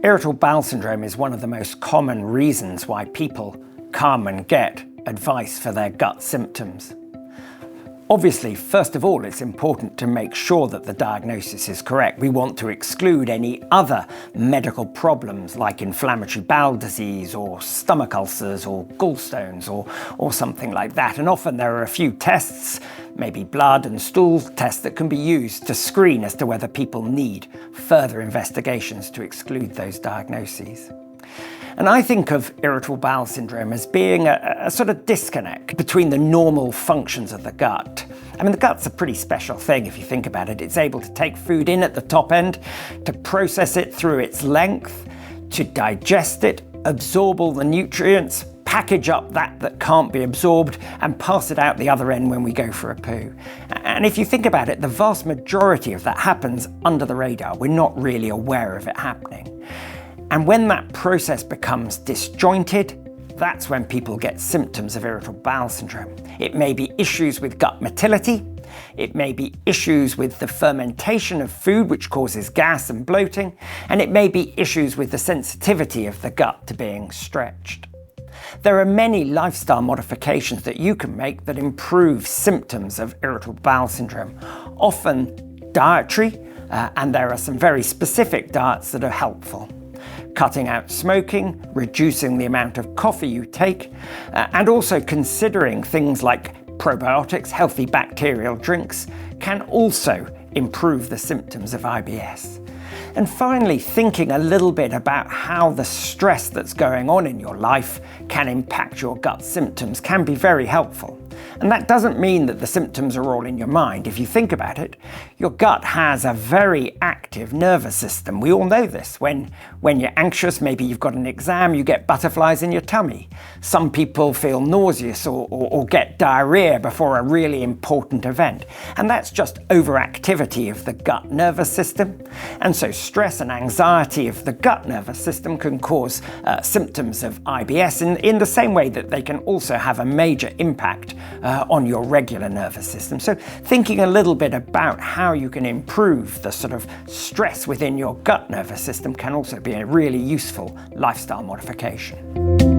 Irritable bowel syndrome is one of the most common reasons why people come and get advice for their gut symptoms. Obviously, first of all, it's important to make sure that the diagnosis is correct. We want to exclude any other medical problems like inflammatory bowel disease or stomach ulcers or gallstones or something like that. And often there are a few tests, maybe blood and stool tests, that can be used to screen as to whether people need further investigations to exclude those diagnoses. And I think of irritable bowel syndrome as being a sort of disconnect between the normal functions of the gut. I mean, the gut's a pretty special thing if you think about it. It's able to take food in at the top end, to process it through its length, to digest it, absorb all the nutrients, package up that can't be absorbed, and pass it out the other end when we go for a poo. And if you think about it, the vast majority of that happens under the radar. We're not really aware of it happening. And when that process becomes disjointed, that's when people get symptoms of irritable bowel syndrome. It may be issues with gut motility, it may be issues with the fermentation of food, which causes gas and bloating, and it may be issues with the sensitivity of the gut to being stretched. There are many lifestyle modifications that you can make that improve symptoms of irritable bowel syndrome, often dietary, and there are some very specific diets that are helpful. Cutting out smoking, reducing the amount of coffee you take, and also considering things like probiotics, healthy bacterial drinks, can also improve the symptoms of IBS. And finally, thinking a little bit about how the stress that's going on in your life can impact your gut symptoms can be very helpful. And that doesn't mean that the symptoms are all in your mind. If you think about it, your gut has a very active nervous system. We all know this. When you're anxious, maybe you've got an exam, you get butterflies in your tummy. Some people feel nauseous or get diarrhea before a really important event. And that's just overactivity of the gut nervous system. And so stress and anxiety of the gut nervous system can cause symptoms of IBS in the same way that they can also have a major impact on your regular nervous system. So thinking a little bit about how you can improve the sort of stress within your gut nervous system can also be a really useful lifestyle modification.